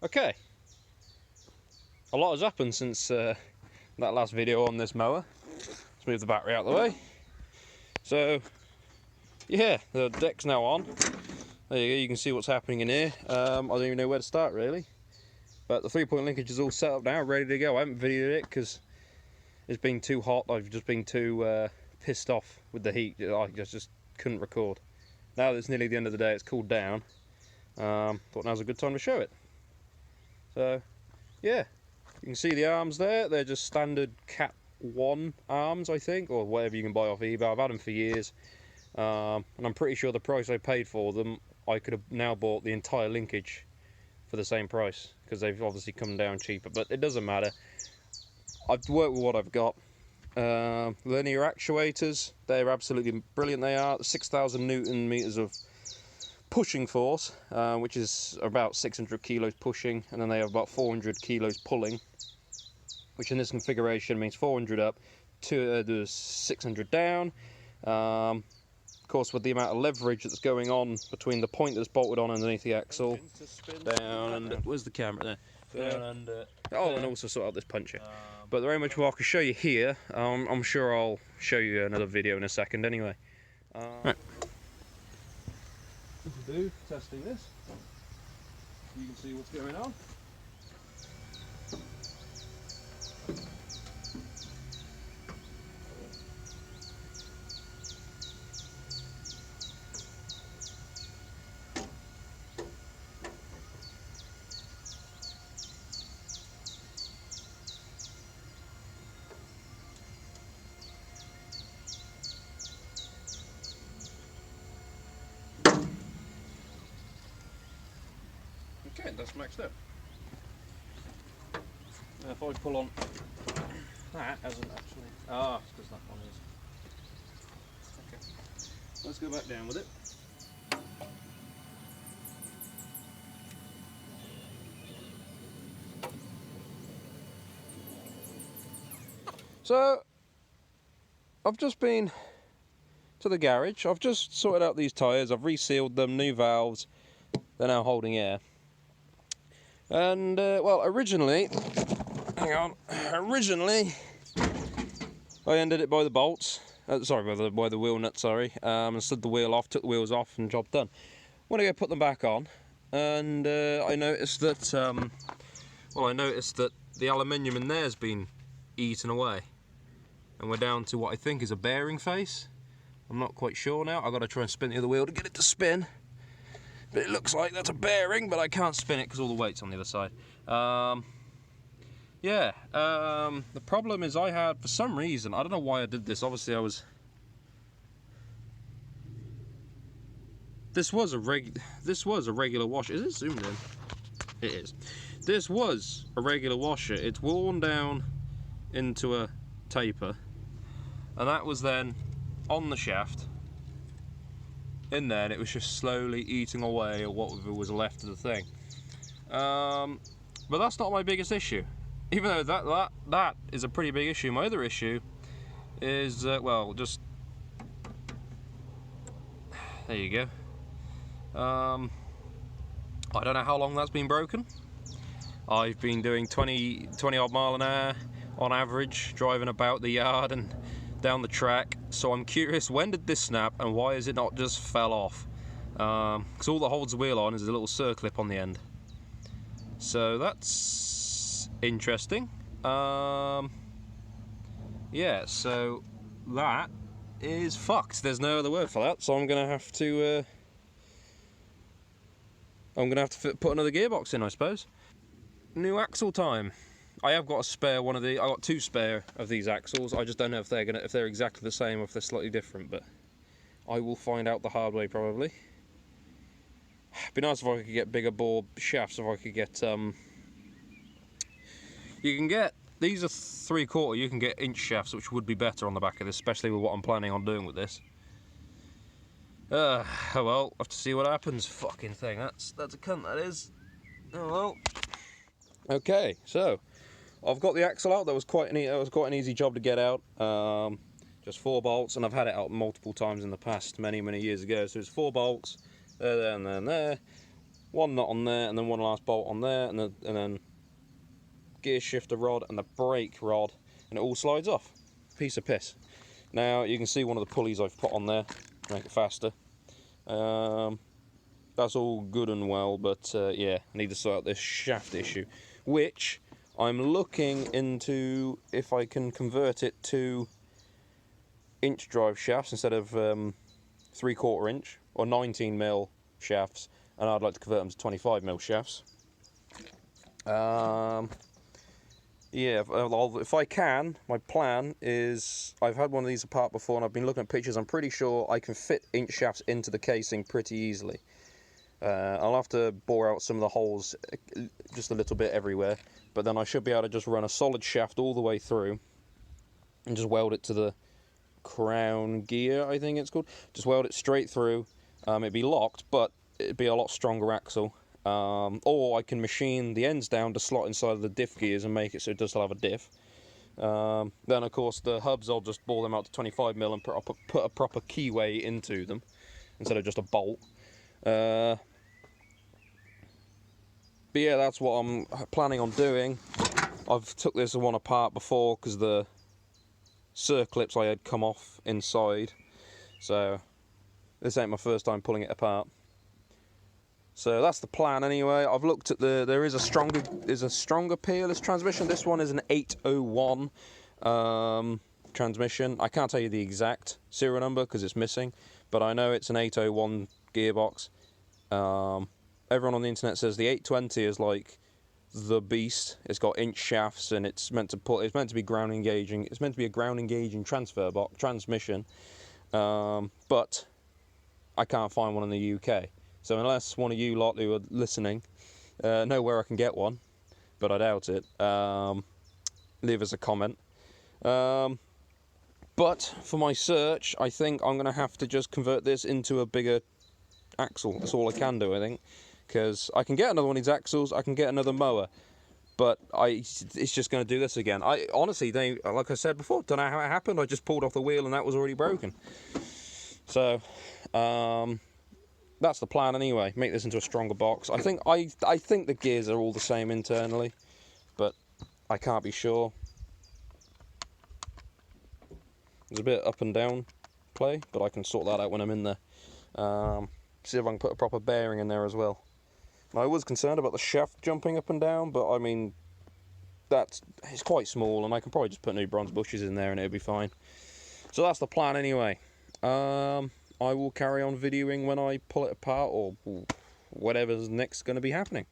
Okay, a lot has happened since that last video on this mower. Let's move the battery out of the way. So, yeah, the deck's now on. There you go, you can see what's happening in here. I don't even know where to start really. But the 3-point linkage is all set up now, ready to go. I haven't videoed it because it's been too hot. I've just been too pissed off with the heat. I just couldn't record. Now that it's nearly the end of the day, it's cooled down. Thought now's a good time to show it. So, yeah, you can see the arms there. They're just standard Cat 1 arms, I think, or whatever you can buy off eBay. I've had them for years, and I'm pretty sure the price I paid for them, I could have now bought the entire linkage for the same price, because they've obviously come down cheaper, but it doesn't matter. I've worked with what I've got. Linear actuators, they're absolutely brilliant. They are 6,000 Newton meters of pushing force, which is about 600 kilos pushing, and then they have about 400 kilos pulling, which in this configuration means 400 up to 600 down. Of course, with the amount of leverage that's going on between the point that's bolted on underneath the axle, down and where's the camera there? Down and and also sort out this puncher. But there ain't much more I can show you here. I'm sure I'll show you another video in a second anyway. Right. To do testing this, you can see what's going on. Okay, that's maxed up. Now if I pull on that, hasn't actually. Ah, it's because that one is. Okay, let's go back down with it. So, I've just been to the garage. I've just sorted out these tyres. I've resealed them, new valves. They're now holding air. And, well, originally, I ended it by the bolts, sorry, by the wheel nut, sorry, and slid the wheel off, took the wheels off, and job done. When I go put them back on, and I noticed that, the aluminium in there has been eaten away, and we're down to what I think is a bearing face. I'm not quite sure now. I've got to try and spin the other wheel to get it to spin. But it looks like that's a bearing, but I can't spin it because all the weight's on the other side. The problem is I had, for some reason, I don't know why I did this. Obviously this was a regular washer. Is it zoomed in? It is. This was a regular washer. It's worn down into a taper, and that was then on the shaft. In there, and it was just slowly eating away at whatever was left of the thing. But that's not my biggest issue, even though that is a pretty big issue. My other issue is well, just there you go. I don't know how long that's been broken. I've been doing 20 odd mile an hour on average, driving about the yard and down the track, so I'm curious, when did this snap and why is it not just fell off? Because all that holds the wheel on is a little circlip on the end, so that's interesting. Yeah, so that is fucked. There's no other word for that, so I'm gonna have to put another gearbox in, I suppose. New axle time. I have got a spare one of the. I got 2 spare of these axles. I just don't know if they're exactly the same or if they're slightly different, but I will find out the hard way probably. It'd be nice if I could get bigger bore shafts. If I could get you can get these are 3/4. You can get inch shafts, which would be better on the back of this, especially with what I'm planning on doing with this. Oh well, I'll have to see what happens. Fucking thing. That's a cunt. That is. Oh well. Okay, so I've got the axle out. That was quite an easy job to get out. Just 4 bolts, and I've had it out multiple times in the past, many years ago. So it's 4 bolts, there, and then there. one nut on there, and then one last bolt on there, and then gear shifter rod and the brake rod, and it all slides off. Piece of piss. Now you can see one of the pulleys I've put on there to make it faster. That's all good and well, but yeah, I need to sort out this shaft issue, which I'm looking into if I can convert it to inch drive shafts instead of 3/4 inch or 19mm shafts, and I'd like to convert them to 25mm shafts. Yeah, if I can, my plan is, I've had one of these apart before and I've been looking at pictures. I'm pretty sure I can fit inch shafts into the casing pretty easily. I'll have to bore out some of the holes just a little bit everywhere, but then I should be able to just run a solid shaft all the way through and just weld it to the crown gear, I think it's called. Just weld it straight through. It'd be locked, but it'd be a lot stronger axle. Or I can machine the ends down to slot inside of the diff gears and make it so it does still have a diff. Then of course the hubs, I'll just bore them out to 25mm and put a proper keyway into them instead of just a bolt. But yeah, that's what I'm planning on doing. I've took this one apart before because the circlips I had come off inside, so this ain't my first time pulling it apart. So that's the plan anyway. I've looked at there's a stronger peerless transmission. This one is an 801 transmission. I can't tell you the exact serial number because it's missing, but I know it's an 801 gearbox. Everyone on the internet says the 820 is like the beast. It's got inch shafts and it's meant to be ground engaging. It's meant to be a ground engaging transmission, but I can't find one in the UK. So unless one of you lot who are listening know where I can get one, but I doubt it, leave us a comment. But for my search, I think I'm going to have to just convert this into a bigger axle. That's all I can do, I think, because I can get another one of these axles, I can get another mower, but it's just going to do this again. I honestly, like I said before, don't know how it happened. I just pulled off the wheel and that was already broken. So that's the plan anyway. Make this into a stronger box. I think the gears are all the same internally, but I can't be sure. There's a bit up and down play, but I can sort that out when I'm in there. See if I can put a proper bearing in there as well. I was concerned about the shaft jumping up and down, but I mean, it's quite small, and I can probably just put new bronze bushes in there and it'll be fine. So that's the plan anyway. I will carry on videoing when I pull it apart or whatever's next going to be happening.